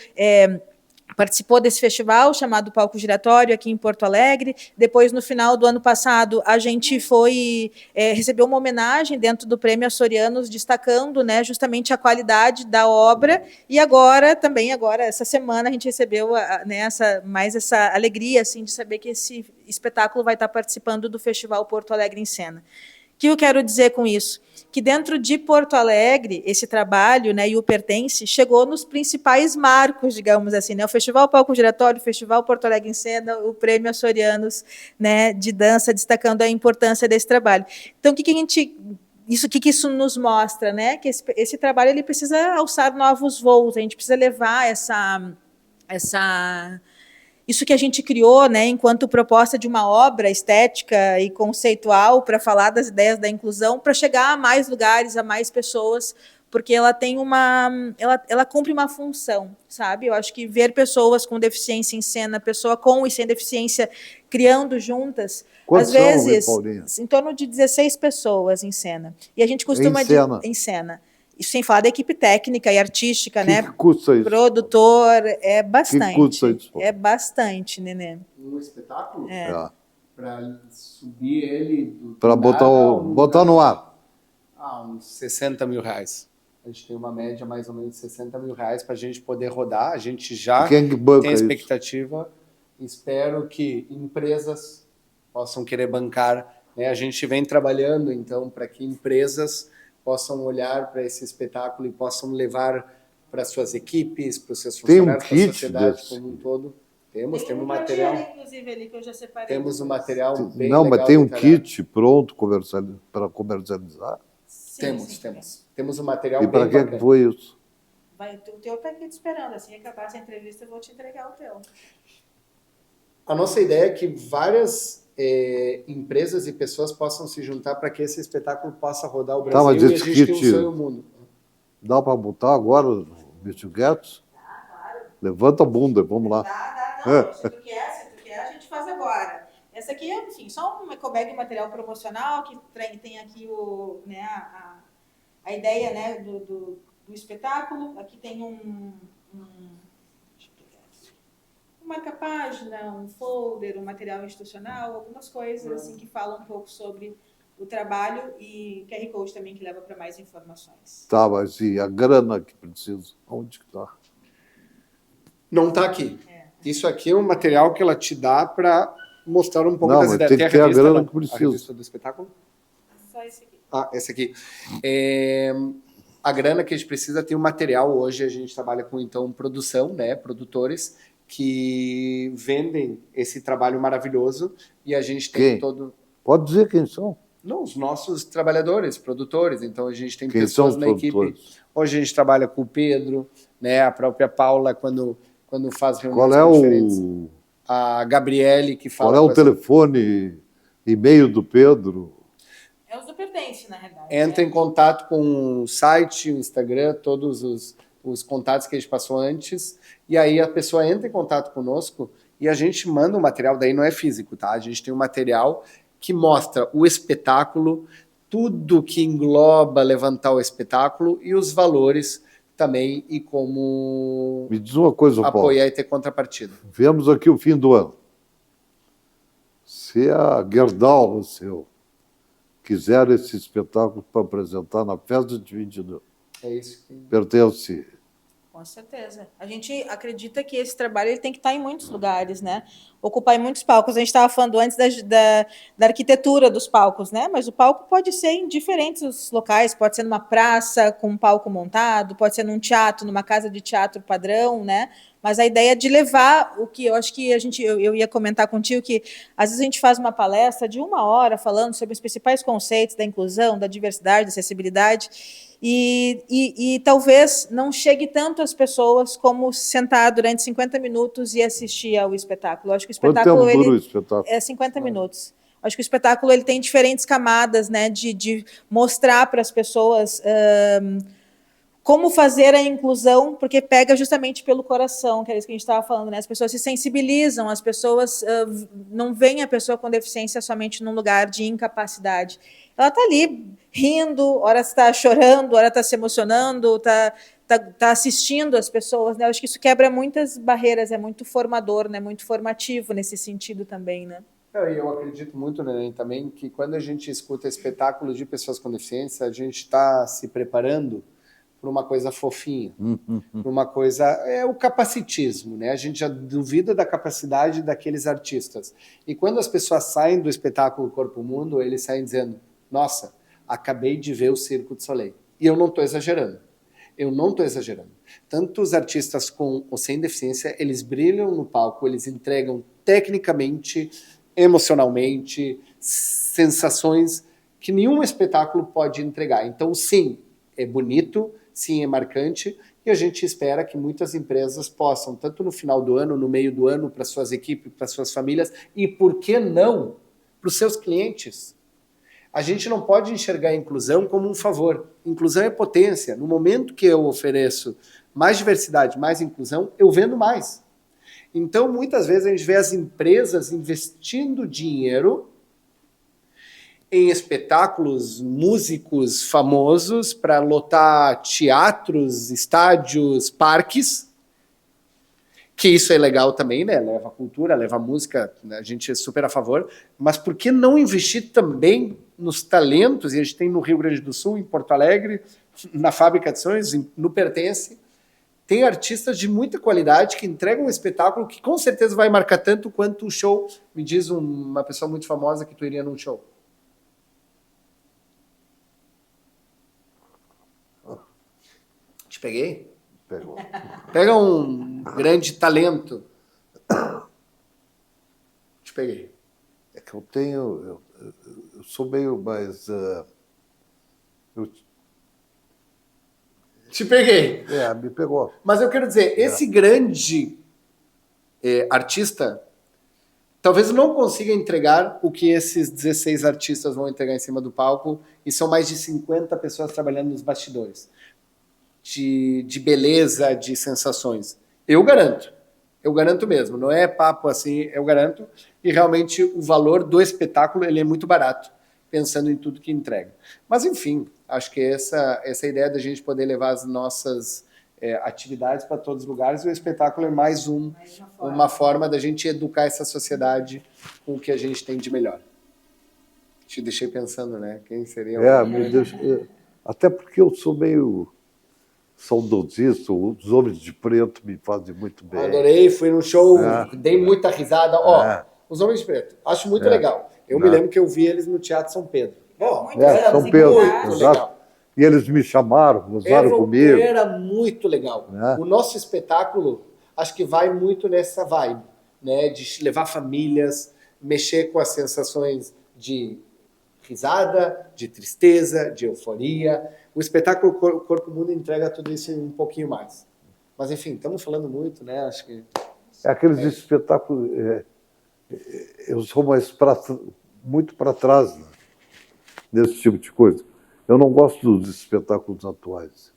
participou desse festival chamado Palco Giratório aqui em Porto Alegre. Depois, no final do ano passado, a gente recebeu uma homenagem dentro do Prêmio Açorianos, destacando, né, justamente a qualidade da obra. E agora, essa semana, a gente recebeu essa alegria assim, de saber que esse espetáculo vai estar participando do Festival Porto Alegre em Cena. O que eu quero dizer com isso? Que dentro de Porto Alegre, esse trabalho, né, e o Pertence, chegou nos principais marcos, digamos assim, né, o Festival Palco Giratório, o Festival Porto Alegre em Cena, o Prêmio Açorianos, né, de dança, destacando a importância desse trabalho. Então, o que isso nos mostra, né? Que esse trabalho ele precisa alçar novos voos, a gente precisa levar isso que a gente criou, né, enquanto proposta de uma obra estética e conceitual para falar das ideias da inclusão, para chegar a mais lugares, a mais pessoas, porque ela tem ela cumpre uma função, sabe? Eu acho que ver pessoas com deficiência em cena, pessoa com e sem deficiência criando juntas, Quantos às vezes, são, Paulinha? em torno de 16 pessoas em cena. E a gente costuma em cena. Isso sem falar da equipe técnica e artística, né? Que custa isso? Produtor, é bastante. Que custa isso? É bastante, Nenê. Um espetáculo? Para subir ele... Para botar no ar. Uns 60 mil reais. A gente tem uma média mais ou menos de 60 mil reais para a gente poder rodar. A gente já tem a expectativa. Espero que empresas possam querer bancar. Né? A gente vem trabalhando, então, para que empresas possam olhar para esse espetáculo e possam levar para suas equipes, para os seus funcionários, para a sociedade como um todo. Temos material. Inclusive, ali que eu já separei. Temos um material bem legal. Não, mas tem um kit pronto para comercializar? Temos. Temos um material bem bacana. E para que foi isso? O teu está aqui te esperando. Assim que acabar essa entrevista, eu vou te entregar o teu. A nossa ideia é que várias empresas e pessoas possam se juntar para que esse espetáculo possa rodar o Brasil mas e a gente tem um sonho no mundo. Dá para botar agora o Bicho Guedes? Claro. Levanta a bunda, vamos lá. Dá. Se tu quer, a gente faz agora. Essa aqui é, enfim, só uma eco-bag de material promocional que tem aqui a ideia, né, do espetáculo. Aqui tem uma marca-página, um folder, um material institucional, algumas coisas assim que falam um pouco sobre o trabalho e QR Code também que leva para mais informações. Tá, mas e a grana que precisa? Onde que está? Não está aqui. Isso aqui é um material que ela te dá para mostrar um pouco das ideias. Tem que ter a grana que precisa. A revista do espetáculo? Só esse aqui. Esse aqui. A grana que a gente precisa tem um material. Hoje a gente trabalha com, então, produção, né? Produtores que vendem esse trabalho maravilhoso e a gente tem todo... Pode dizer quem são? Não, os nossos trabalhadores, produtores. Então a gente tem pessoas na equipe. Hoje a gente trabalha com o Pedro, né? A própria Paula, quando faz reuniões diferentes. A Gabriele, que fala... Qual é o telefone, e-mail do Pedro? É os do Pertence, na realidade. Entra em contato com o site, o Instagram, todos os contatos que a gente passou antes, e aí a pessoa entra em contato conosco e a gente manda um material, daí não é físico, tá? A gente tem um material que mostra o espetáculo, tudo que engloba levantar o espetáculo e os valores também e como Me diz uma coisa, apoiar Paulo. e ter contrapartida. Vemos aqui o fim do ano. Se a Gerdau, quiser esse espetáculo para apresentar na festa de 22, É isso que... pertence. Com certeza. A gente acredita que esse trabalho ele tem que estar em muitos lugares, né? Ocupar em muitos palcos. A gente estava falando antes da arquitetura dos palcos, né? Mas o palco pode ser em diferentes locais, pode ser numa praça com um palco montado, pode ser num teatro, numa casa de teatro padrão, né? Mas a ideia de levar o que eu acho que eu ia comentar contigo que às vezes a gente faz uma palestra de 1 hora falando sobre os principais conceitos da inclusão, da diversidade, da acessibilidade. E talvez não chegue tanto às pessoas como sentar durante 50 minutos e assistir ao espetáculo. Eu acho que o espetáculo Quanto tempo dura o espetáculo? é 50 minutos. Eu acho que o espetáculo ele tem diferentes camadas, né, de mostrar para as pessoas como fazer a inclusão, porque pega justamente pelo coração, que é isso que a gente estava falando, né? As pessoas se sensibilizam, as pessoas não veem a pessoa com deficiência somente num lugar de incapacidade. Ela está ali rindo, ora está chorando, ora está se emocionando, está assistindo as pessoas, né? Eu acho que isso quebra muitas barreiras, é muito formador, né? Muito formativo nesse sentido também, né? Eu acredito muito, né, também que quando a gente escuta espetáculos de pessoas com deficiência, a gente está se preparando para uma coisa fofinha, para uma coisa... É o capacitismo, né? A gente já duvida da capacidade daqueles artistas. E quando as pessoas saem do espetáculo Corpo Mundo, eles saem dizendo, nossa, acabei de ver o Circo du Soleil. E eu não estou exagerando. Eu não estou exagerando. Tanto os artistas com ou sem deficiência, eles brilham no palco, eles entregam tecnicamente, emocionalmente, sensações que nenhum espetáculo pode entregar. Então, sim, é bonito, sim, é marcante, e a gente espera que muitas empresas possam, tanto no final do ano, no meio do ano, para suas equipes, para suas famílias, e por que não, para os seus clientes. A gente não pode enxergar a inclusão como um favor. Inclusão é potência. No momento que eu ofereço mais diversidade, mais inclusão, eu vendo mais. Então, muitas vezes, a gente vê as empresas investindo dinheiro em espetáculos, músicos famosos para lotar teatros, estádios, parques, que isso é legal também, né? Leva a cultura, leva a música, né? A gente é super a favor, mas por que não investir também nos talentos? E a gente tem no Rio Grande do Sul, em Porto Alegre, na Fábrica de Sonhos, no Pertence, tem artistas de muita qualidade que entregam um espetáculo que com certeza vai marcar tanto quanto o show. Me diz uma pessoa muito famosa que tu iria num show. Te peguei? Pegou. Pega um grande talento. Te peguei. É que eu tenho... Eu sou meio mais... Te peguei. me pegou. Mas eu quero dizer, esse grande artista talvez não consiga entregar o que esses 16 artistas vão entregar em cima do palco, e são mais de 50 pessoas trabalhando nos bastidores. De beleza, de sensações. Eu garanto mesmo, não é papo assim, eu garanto, e realmente o valor do espetáculo ele é muito barato, pensando em tudo que entrega. Mas enfim, acho que essa ideia da gente poder levar as nossas atividades para todos os lugares, e o espetáculo é mais uma forma da gente educar essa sociedade com o que a gente tem de melhor. Te deixei pensando, né? Quem seria até porque eu sou meio saudosista, os Homens de Preto me fazem muito bem. Adorei, fui no show, dei muita risada. Os Homens de Preto, acho muito legal. Eu me lembro que eu vi eles no Teatro São Pedro. São Pedro, muito legal. E eles me chamaram, gozaram comigo. Era muito legal. O nosso espetáculo, acho que vai muito nessa vibe, né? De levar famílias, mexer com as sensações de risada, de tristeza, de euforia. O espetáculo Corpo Mundo entrega tudo isso um pouquinho mais. Mas, enfim, estamos falando muito, né? Acho que... Aqueles espetáculos... eu sou mais muito para trás, né, nesse tipo de coisa. Eu não gosto dos espetáculos atuais.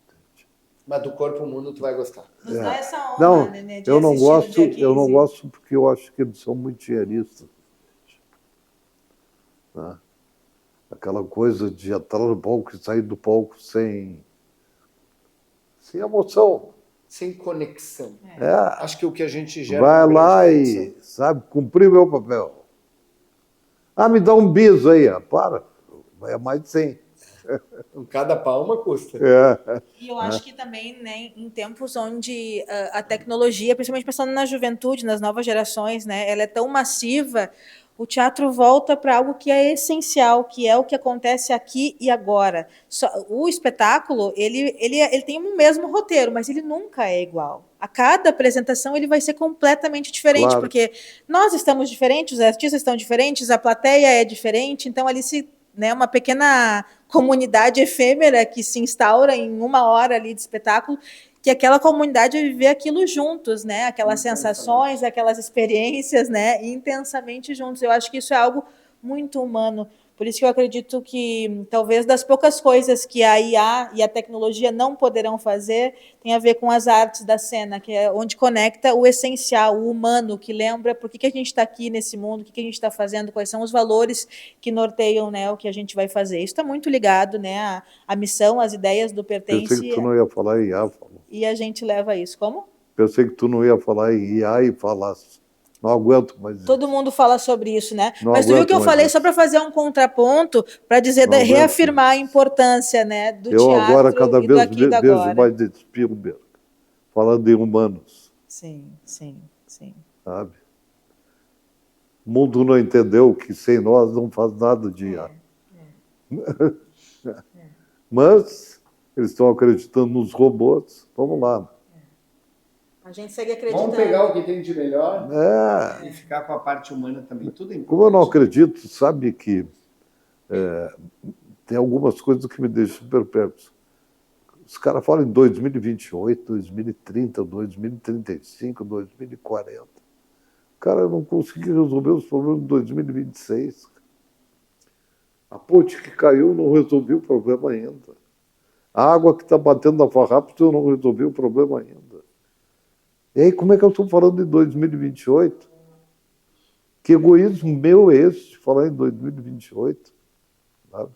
Mas do Corpo Mundo tu vai gostar. Nos dá essa honra, não, né, eu não gosto porque eu acho que eles são muito dinheiristas. Tá? Aquela coisa de entrar no palco e sair do palco sem emoção. Sem conexão. É. Acho que o que a gente gera... Vai lá e, sabe, cumprir o meu papel. Me dá um bis aí. Para, vai a mais de 100. Cada palma custa. E eu acho que também, né, em tempos onde a tecnologia, principalmente pensando na juventude, nas novas gerações, né, ela é tão massiva, o teatro volta para algo que é essencial, que é o que acontece aqui e agora. O espetáculo, ele tem o mesmo roteiro, mas ele nunca é igual. A cada apresentação ele vai ser completamente diferente, Claro. porque nós estamos diferentes, os artistas estão diferentes, a plateia é diferente, então ali se, né, uma pequena comunidade efêmera que se instaura em 1 hora ali de espetáculo, que aquela comunidade vai viver aquilo juntos, né? Aquelas sensações, aquelas experiências, né? Intensamente juntos. Eu acho que isso é algo muito humano. Por isso que eu acredito que talvez das poucas coisas que a IA e a tecnologia não poderão fazer tem a ver com as artes da cena, que é onde conecta o essencial, o humano, que lembra por que a gente está aqui nesse mundo, o que a gente está fazendo, quais são os valores que norteiam, né, o que a gente vai fazer. Isso está muito ligado, né, à missão, às ideias do Pensei Pertence, que tu não ia falar em IA. e a gente leva isso. Como? Pensei que tu não ia falar em IA e falasse. Não aguento mais. Todo mundo fala sobre isso, né? Não Mas tu viu aguento que eu mais falei isso. só para fazer um contraponto, para dizer, Não aguento reafirmar a mais. importância, né, do Eu teatro agora cada e do vez aqui e do vejo agora. mais de Spielberg, falando em humanos, Sim, sim, sim. sabe? O mundo não entendeu que sem nós não faz nada de IA. Mas eles estão acreditando nos robôs. Vamos lá. A gente segue acreditando. Vamos pegar o que tem de melhor É, e ficar com a parte humana também. Tudo é importante. como eu não acredito, sabe que tem algumas coisas que me deixam perplexo. Os caras falam em 2028, 2030, 2035, 2040. Cara, eu não consegui resolver os problemas de 2026. A ponte que caiu, não resolvi o problema ainda. A água que está batendo na farrapos, eu não resolvi o problema ainda. E aí, como é que eu estou falando em 2028? Que egoísmo meu é esse de falar em 2028? Sabe?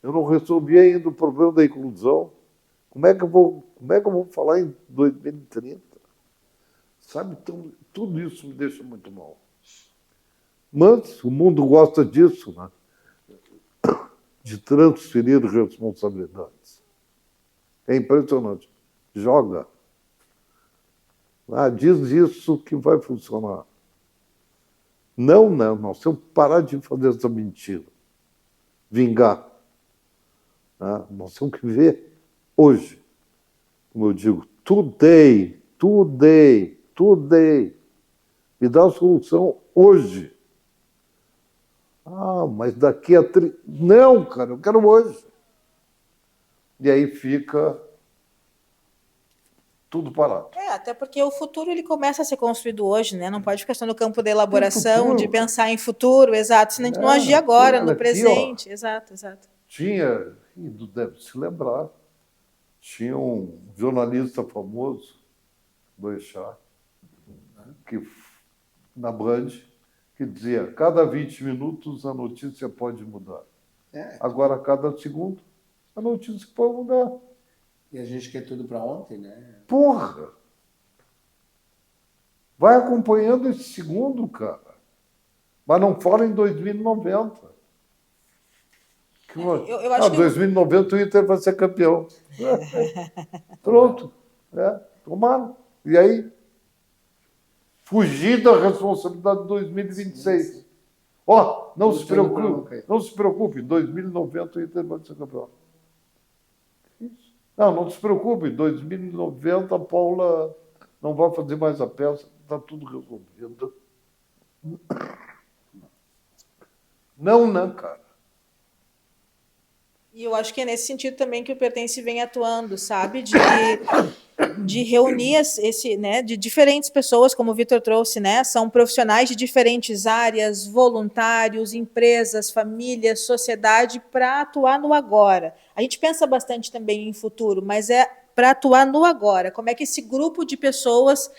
Eu não resolvi ainda o problema da inclusão. Como é que eu vou falar em 2030? Sabe? Então, tudo isso me deixa muito mal. Mas o mundo gosta disso, né? De transferir responsabilidades. É impressionante. Joga. Diz isso que vai funcionar. Não, nós temos que parar de fazer essa mentira. Vingar. Nós temos que ver hoje. Como eu digo, today. Me dá a solução hoje. Mas daqui a... Não, cara, eu quero hoje. E aí fica tudo parado. Até porque o futuro ele começa a ser construído hoje, né? Não pode ficar só no campo da elaboração, de pensar em futuro, exato, senão a gente não agir agora, no presente. Exato. Tinha, e deve se lembrar, tinha um jornalista famoso, do Eixá, na Band, que dizia, cada 20 minutos a notícia pode mudar. Agora, a cada segundo, a notícia pode mudar. E a gente quer tudo para ontem, né? Porra! Vai acompanhando esse segundo, cara. Mas não fala em 2090. Eu acho que 2090 o Inter vai ser campeão. Pronto. Tomara. E aí? Fugir da responsabilidade de 2026. Não se preocupe, em 2090 o Inter vai ser campeão. Não se preocupe, em 2090 a Paula não vai fazer mais a peça, está tudo resolvido. Não, cara. E eu acho que é nesse sentido também que o Pertence vem atuando, sabe? De reunir né, de diferentes pessoas, como o Vitor trouxe, né? São profissionais de diferentes áreas, voluntários, empresas, famílias, sociedade, para atuar no agora. A gente pensa bastante também em futuro, mas é para atuar no agora. Como é que esse grupo de pessoas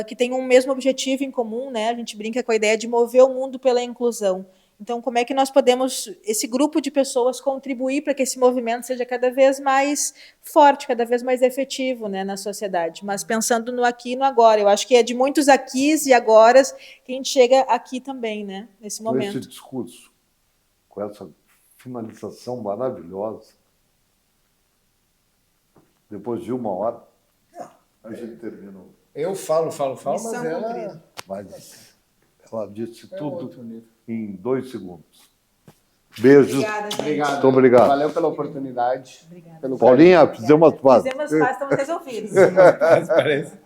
que tem um mesmo objetivo em comum, né? A gente brinca com a ideia de mover o mundo pela inclusão. Então, como é que nós podemos, esse grupo de pessoas, contribuir para que esse movimento seja cada vez mais forte, cada vez mais efetivo, né, na sociedade? Mas pensando no aqui e no agora. Eu acho que é de muitos aquis e agoras que a gente chega aqui também, né, nesse momento. Com esse discurso, com essa finalização maravilhosa. Depois de 1 hora, a gente terminou. Eu falo, mas Missão ela cumprida. Mas ela disse é tudo outro nível. em 2 segundos. Beijo. Obrigada, gente. Obrigado. Muito obrigado. Valeu pela oportunidade. Obrigada. Pelo Paulinha, fizemos as pazes. Fizemos as pazes, estamos resolvidos. Parece.